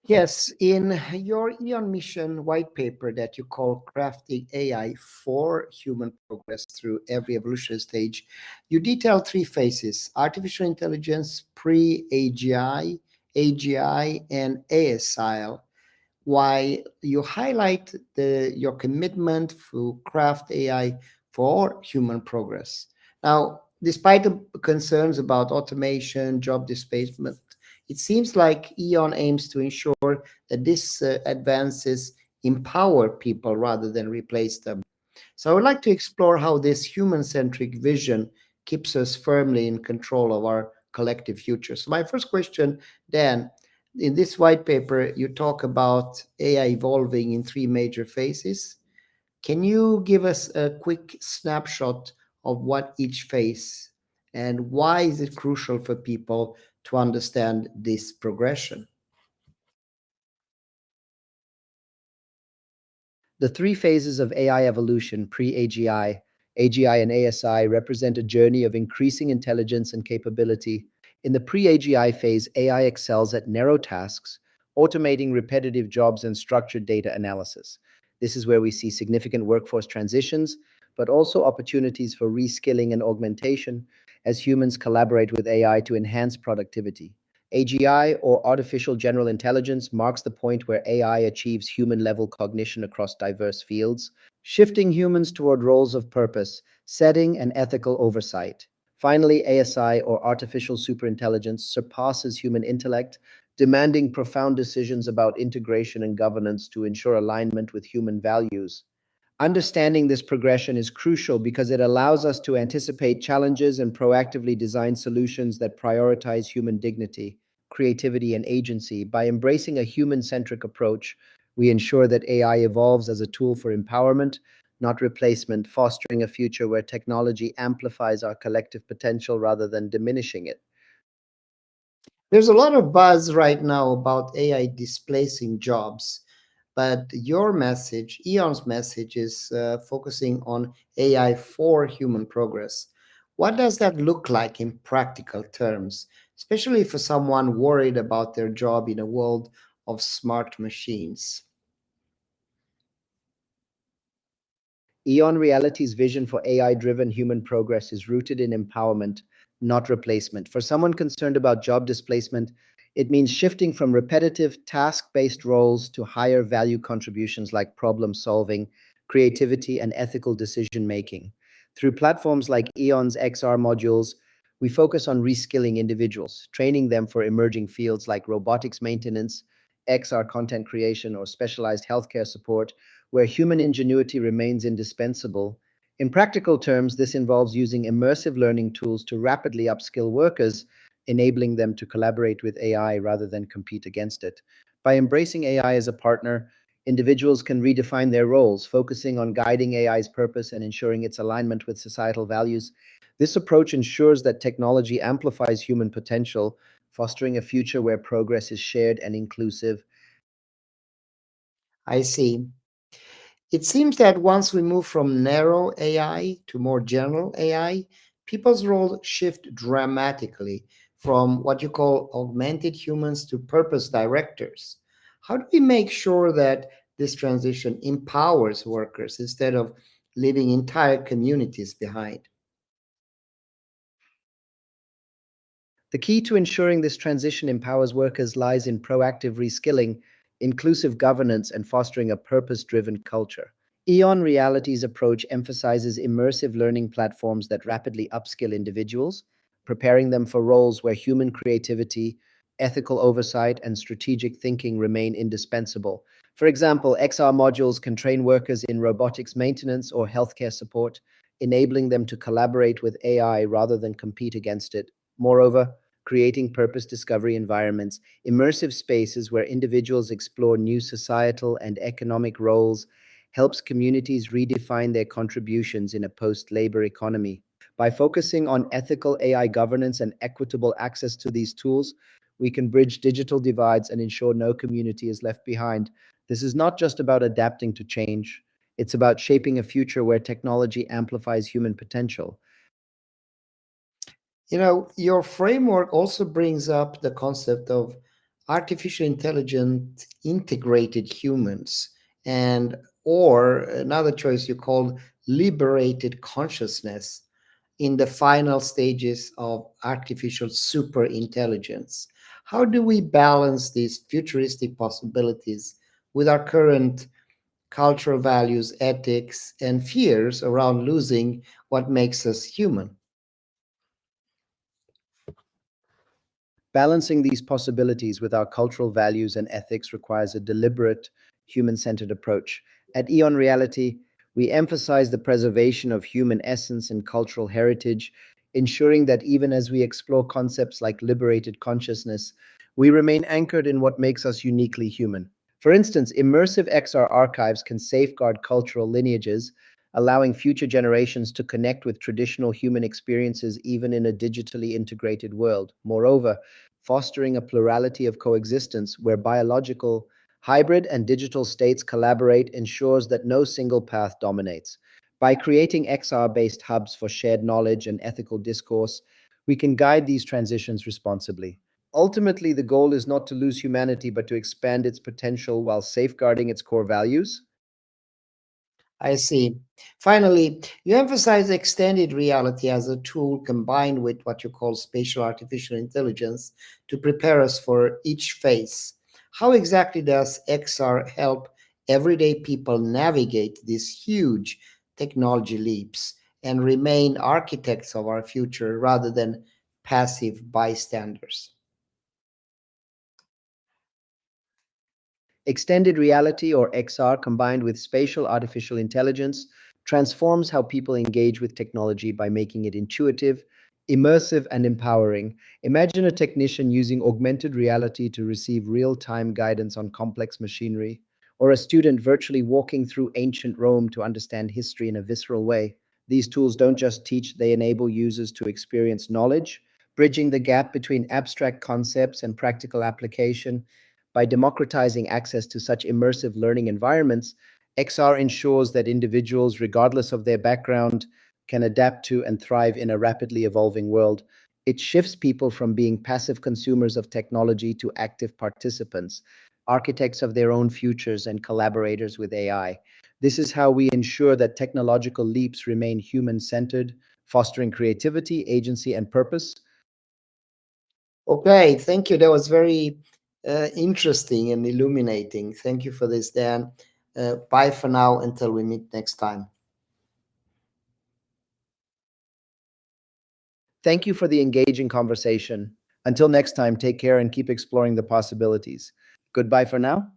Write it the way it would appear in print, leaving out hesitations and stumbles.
Yes, in your EON mission white paper that you call Crafting AI for Human Progress Through Every Evolutionary Stage, you detail three phases: artificial intelligence, pre-AGI, AGI, and ASIL. Why you highlight your commitment to craft AI for human progress. Now, despite the concerns about automation, job displacement, it seems like EON aims to ensure that these advances empower people rather than replace them. So I would like to explore how this human-centric vision keeps us firmly in control of our collective future. So my first question, Dan, in this white paper, you talk about AI evolving in three major phases. Can you give us a quick snapshot of what each phase and why is it crucial for people to understand this progression? The three phases of AI evolution, pre-AGI, AGI, and ASI, represent a journey of increasing intelligence and capability. In the pre-AGI phase, AI excels at narrow tasks, automating repetitive jobs and structured data analysis. This is where we see significant workforce transitions, but also opportunities for reskilling and augmentation as humans collaborate with AI to enhance productivity. AGI, or artificial general intelligence, marks the point where AI achieves human level cognition across diverse fields, shifting humans toward roles of purpose, setting, and ethical oversight. Finally, ASI, or artificial superintelligence, surpasses human intellect, demanding profound decisions about integration and governance to ensure alignment with human values. Understanding this progression is crucial because it allows us to anticipate challenges and proactively design solutions that prioritize human dignity, creativity, and agency. By embracing a human centric approach, we ensure that AI evolves as a tool for empowerment, not replacement, fostering a future where technology amplifies our collective potential rather than diminishing it. There's a lot of buzz right now about AI displacing jobs, but your message, EON's message, is focusing on AI for human progress. What does that look like in practical terms, especially for someone worried about their job in a world of smart machines? EON Reality's vision for AI driven human progress is rooted in empowerment, not replacement. For someone concerned about job displacement, it means shifting from repetitive, task based roles to higher value contributions like problem solving, creativity, and ethical decision making. Through platforms like EON's XR modules, we focus on reskilling individuals, training them for emerging fields like robotics maintenance, XR content creation, or specialized healthcare support where human ingenuity remains indispensable. In practical terms, this involves using immersive learning tools to rapidly upskill workers, enabling them to collaborate with AI rather than compete against it. By embracing AI as a partner, individuals can redefine their roles, focusing on guiding AI's purpose and ensuring its alignment with societal values. This approach ensures that technology amplifies human potential, fostering a future where progress is shared and inclusive. I see. It seems that once we move from narrow AI to more general AI, people's roles shift dramatically from what you call augmented humans to purpose directors. How do we make sure that this transition empowers workers instead of leaving entire communities behind? The key to ensuring this transition empowers workers lies in proactive reskilling, inclusive governance, and fostering a purpose driven culture. EON Reality's approach emphasizes immersive learning platforms that rapidly upskill individuals, preparing them for roles where human creativity, ethical oversight, and strategic thinking remain indispensable. For example, XR modules can train workers in robotics maintenance or healthcare support, enabling them to collaborate with AI rather than compete against it. Moreover, creating purpose discovery environments, immersive spaces where individuals explore new societal and economic roles, helps communities redefine their contributions in a post labor economy. By focusing on ethical AI governance and equitable access to these tools, we can bridge digital divides and ensure no community is left behind. This is not just about adapting to change, it's about shaping a future where technology amplifies human potential. Your framework also brings up the concept of artificial intelligence integrated humans, and or another choice you called liberated consciousness in the final stages of artificial super intelligence. How do we balance these futuristic possibilities with our current cultural values, ethics, and fears around losing what makes us human? Balancing these possibilities with our cultural values and ethics requires a deliberate, human centered approach. At EON Reality, we emphasize the preservation of human essence and cultural heritage, ensuring that even as we explore concepts like liberated consciousness, we remain anchored in what makes us uniquely human. For instance, immersive XR archives can safeguard cultural lineages, allowing future generations to connect with traditional human experiences even in a digitally integrated world. Moreover, fostering a plurality of coexistence where biological, hybrid, and digital states collaborate ensures that no single path dominates. By creating XR based hubs for shared knowledge and ethical discourse, we can guide these transitions responsibly. Ultimately, the goal is not to lose humanity, but to expand its potential while safeguarding its core values. I see. Finally, you emphasize extended reality as a tool combined with what you call spatial artificial intelligence to prepare us for each phase. How exactly does XR help everyday people navigate these huge technology leaps and remain architects of our future rather than passive bystanders? Extended reality, or XR, combined with spatial artificial intelligence, transforms how people engage with technology by making it intuitive, immersive, and empowering. Imagine a technician using augmented reality to receive real time guidance on complex machinery, or a student virtually walking through ancient Rome to understand history in a visceral way. These tools don't just teach, they enable users to experience knowledge, bridging the gap between abstract concepts and practical application. By democratizing access to such immersive learning environments, XR ensures that individuals, regardless of their background, can adapt to and thrive in a rapidly evolving world. It shifts people from being passive consumers of technology to active participants, architects of their own futures, and collaborators with AI. This is how we ensure that technological leaps remain human centered, fostering creativity, agency, and purpose. Okay, thank you. That was very interesting and illuminating. Thank you for this, Dan. Bye for now until we meet next time. Thank you for the engaging conversation. Until next time, take care and keep exploring the possibilities. Goodbye for now.